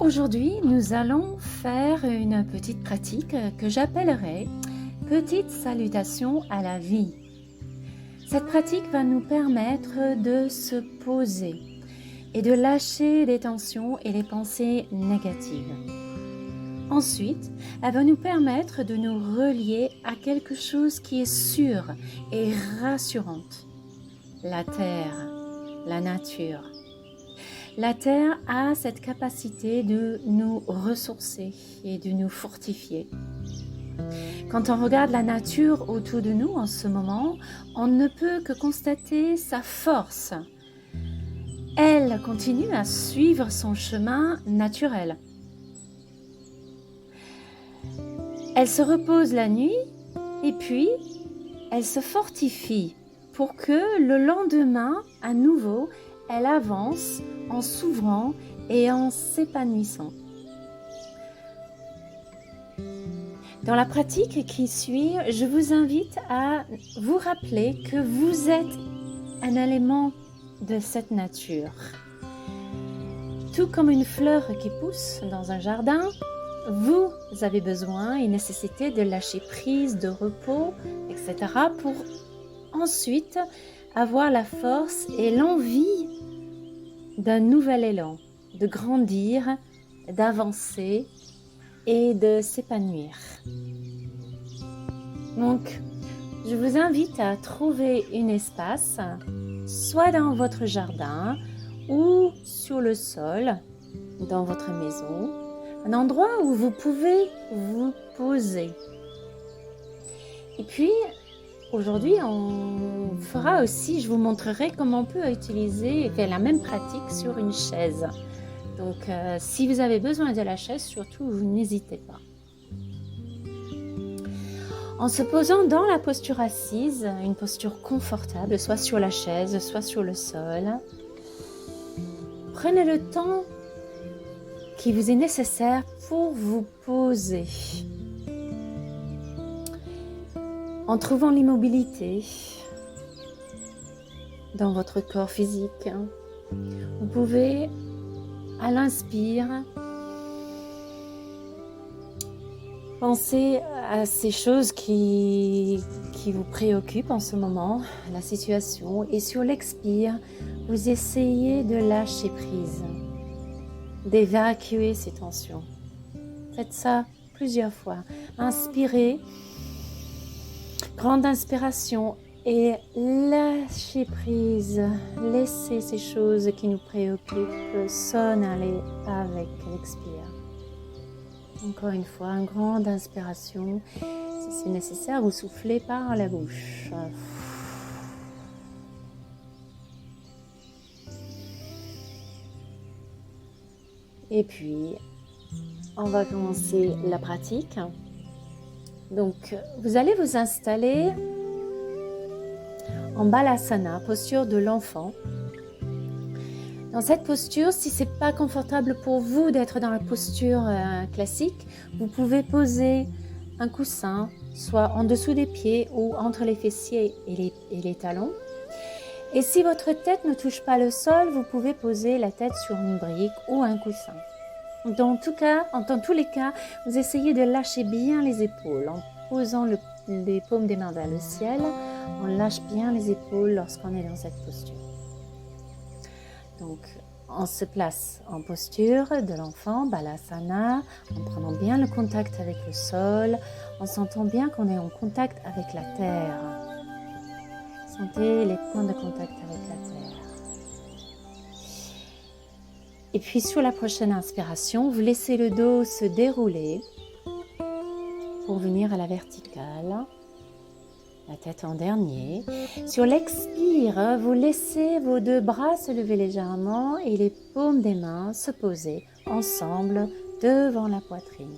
Aujourd'hui, nous allons faire une petite pratique que j'appellerai « Petite salutation à la vie ». Cette pratique va nous permettre de se poser et de lâcher les tensions et les pensées négatives. Ensuite, elle va nous permettre de nous relier à quelque chose qui est sûr et rassurante. La terre, la nature. La terre a cette capacité de nous ressourcer et de nous fortifier. Quand on regarde la nature autour de nous en ce moment, on ne peut que constater sa force. Elle continue à suivre son chemin naturel. Elle se repose la nuit et puis elle se fortifie pour que le lendemain, à nouveau, elle avance en s'ouvrant et en s'épanouissant. Dans la pratique qui suit, je vous invite à vous rappeler que vous êtes un élément de cette nature. Tout comme une fleur qui pousse dans un jardin, vous avez besoin et nécessité de lâcher prise, de repos, etc. pour ensuite avoir la force et l'envie d'un nouvel élan, de grandir, d'avancer et de s'épanouir. Donc, je vous invite à trouver un espace, soit dans votre jardin ou sur le sol, dans votre maison, un endroit où vous pouvez vous poser. Et puis, aujourd'hui, je vous montrerai comment on peut utiliser et faire la même pratique sur une chaise. Donc, si vous avez besoin de la chaise, surtout, vous n'hésitez pas. En se posant dans la posture assise, une posture confortable, soit sur la chaise, soit sur le sol, prenez le temps qui vous est nécessaire pour vous poser. En trouvant l'immobilité dans votre corps physique, vous pouvez, à l'inspire, penser à ces choses qui vous préoccupent en ce moment, la situation, et sur l'expire, vous essayez de lâcher prise, d'évacuer ces tensions. Faites ça plusieurs fois. Inspirez, grande inspiration et lâchez prise. Laissez ces choses qui nous préoccupent s'en aller avec l'expire. Encore une fois, une grande inspiration. Si c'est nécessaire, vous soufflez par la bouche. Et puis, on va commencer la pratique. Donc, vous allez vous installer en Balasana, posture de l'enfant. Dans cette posture, si ce n'est pas confortable pour vous d'être dans la posture classique, vous pouvez poser un coussin, soit en dessous des pieds ou entre les fessiers et les talons. Et si votre tête ne touche pas le sol, vous pouvez poser la tête sur une brique ou un coussin. Dans tous les cas, vous essayez de lâcher bien les épaules en posant les paumes des mains vers le ciel. On lâche bien les épaules lorsqu'on est dans cette posture. Donc, on se place en posture de l'enfant, Balasana, en prenant bien le contact avec le sol, en sentant bien qu'on est en contact avec la terre. Sentez les points de contact avec la terre. Et puis, sur la prochaine inspiration, vous laissez le dos se dérouler pour venir à la verticale. La tête en dernier. Sur l'expire, vous laissez vos deux bras se lever légèrement et les paumes des mains se poser ensemble devant la poitrine.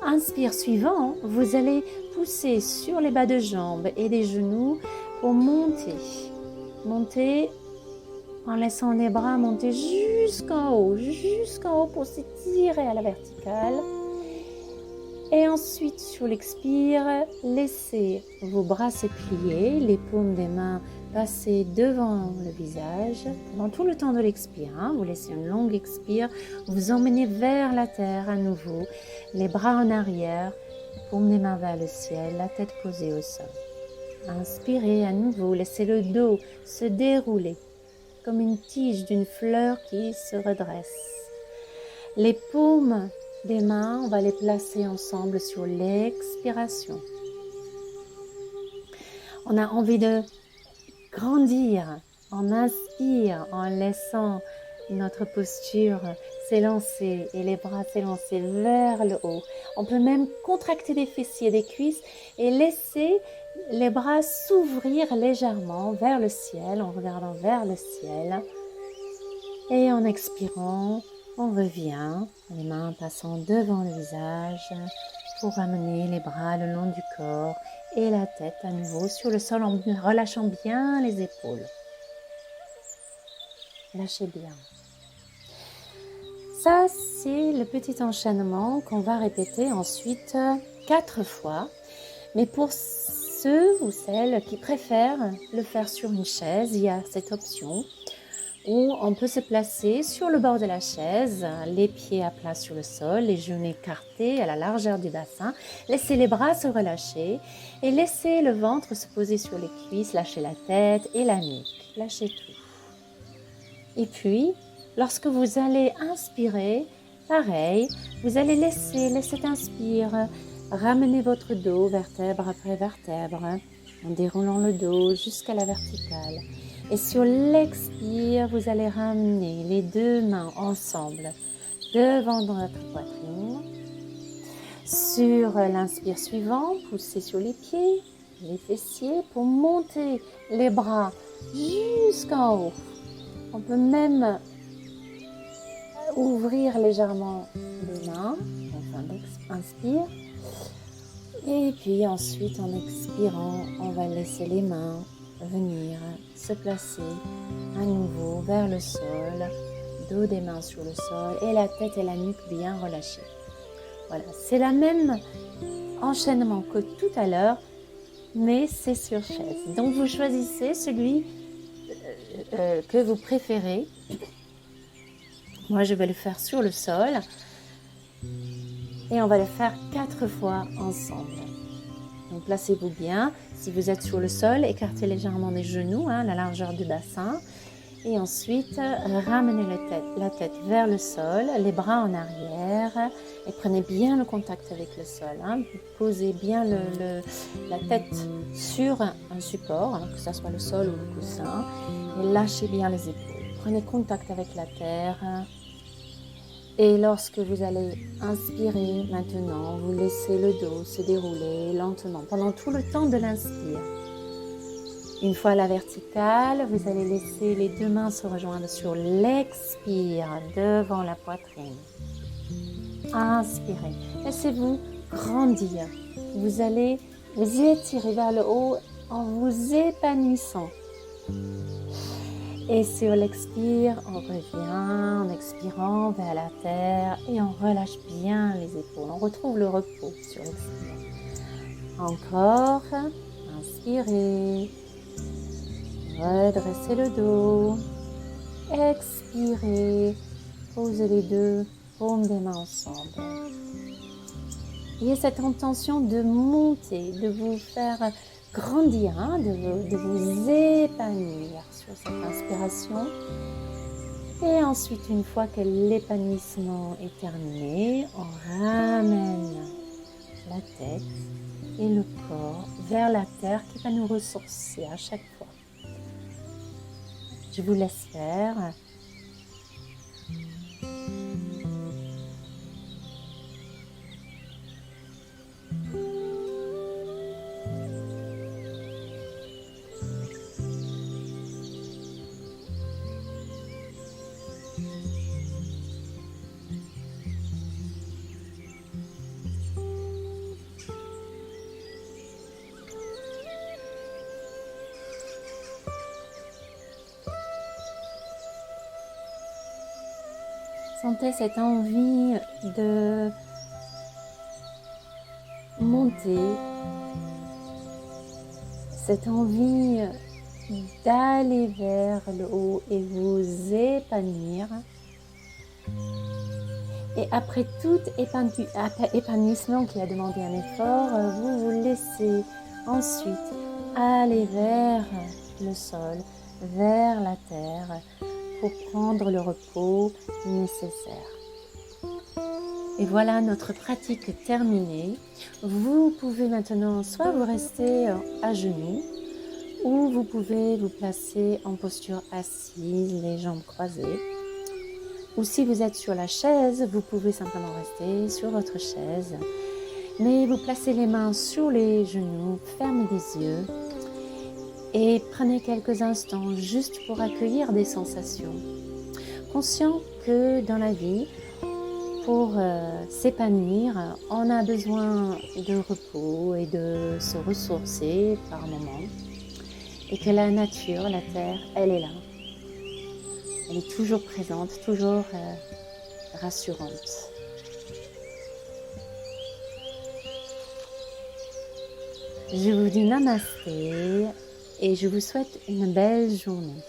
Inspire suivant, vous allez pousser sur les bas de jambes et des genoux pour monter. Monter en laissant les bras monter jusqu'en haut pour s'étirer à la verticale. Et ensuite, sur l'expire, laissez vos bras se plier, les paumes des mains passez devant le visage pendant tout le temps de l'expire. Vous laissez une longue expire, vous emmenez vers la terre à nouveau, les bras en arrière, paume des mains vers le ciel, la tête posée au sol. Inspirez à nouveau, laissez le dos se dérouler comme une tige d'une fleur qui se redresse. Les paumes des mains, on va les placer ensemble sur l'expiration. On a envie de grandir. On inspire en laissant notre posture s'élancer et les bras s'élancer vers le haut. On peut même contracter des fessiers, des cuisses et laisser les bras s'ouvrir légèrement vers le ciel, en regardant vers le ciel. Et en expirant, on revient, les mains passant devant le visage pour ramener les bras le long du corps et la tête à nouveau sur le sol en relâchant bien les épaules. Lâchez bien. Ça, c'est le petit enchaînement qu'on va répéter ensuite 4 fois. Mais pour ceux ou celles qui préfèrent le faire sur une chaise, il y a cette option où on peut se placer sur le bord de la chaise, les pieds à plat sur le sol, les genoux écartés à la largeur du bassin. Laissez les bras se relâcher et laissez le ventre se poser sur les cuisses, lâchez la tête et la nuque. Lâchez tout. Et puis, lorsque vous allez inspirer, pareil, vous allez laisser cet inspire, ramener votre dos vertèbre après vertèbre, en déroulant le dos jusqu'à la verticale. Et sur l'expire, vous allez ramener les 2 mains ensemble devant votre poitrine. Sur l'inspire suivant, poussez sur les pieds, les fessiers pour monter les bras jusqu'en haut. On peut même ouvrir légèrement les mains, enfin inspire. Et puis ensuite, en expirant, on va laisser les mains venir se placer à nouveau vers le sol, dos des mains sur le sol et la tête et la nuque bien relâchées. Voilà, c'est le même enchaînement que tout à l'heure, mais c'est sur chaise. Donc vous choisissez celui que vous préférez. Moi, je vais le faire sur le sol et on va le faire 4 fois ensemble. Donc placez-vous bien. Si vous êtes sur le sol, écartez légèrement les genoux, la largeur du bassin. Et ensuite, ramenez la tête vers le sol, les bras en arrière et prenez bien le contact avec le sol. Posez bien la tête sur un support, que ce soit le sol ou le coussin, et lâchez bien les épaules. Prenez contact avec la terre. Et lorsque vous allez inspirer maintenant, vous laissez le dos se dérouler lentement pendant tout le temps de l'inspire. Une fois à la verticale, vous allez laisser les 2 mains se rejoindre sur l'expire devant la poitrine. Inspirez. Laissez-vous grandir. Vous allez vous étirer vers le haut en vous épanouissant. Et sur l'expire, on revient en expirant vers la terre et on relâche bien les épaules. On retrouve le repos sur l'expire. Encore, inspirez. Redressez le dos, expirez, posez les 2 paumes des mains ensemble. Ayez cette intention de monter, de vous faire grandir, de vous épanouir sur cette inspiration. Et ensuite, une fois que l'épanouissement est terminé, on ramène la tête et le corps vers la terre qui va nous ressourcer à chaque fois. Je vous laisse faire. Sentez cette envie de monter, cette envie d'aller vers le haut et vous épanouir. Et après tout épanouissement qui a demandé un effort, vous vous laissez ensuite aller vers le sol, vers la terre, pour prendre le repos nécessaire. Et voilà notre pratique terminée. Vous pouvez maintenant soit vous rester à genoux, ou vous pouvez vous placer en posture assise, les jambes croisées. Ou si vous êtes sur la chaise, vous pouvez simplement rester sur votre chaise. Mais vous placez les mains sur les genoux, fermez les yeux et prenez quelques instants juste pour accueillir des sensations. Conscient que dans la vie, pour s'épanouir, on a besoin de repos et de se ressourcer par moments. Et que la nature, la terre, elle est là. Elle est toujours présente, toujours rassurante. Je vous dis namasté et je vous souhaite une belle journée.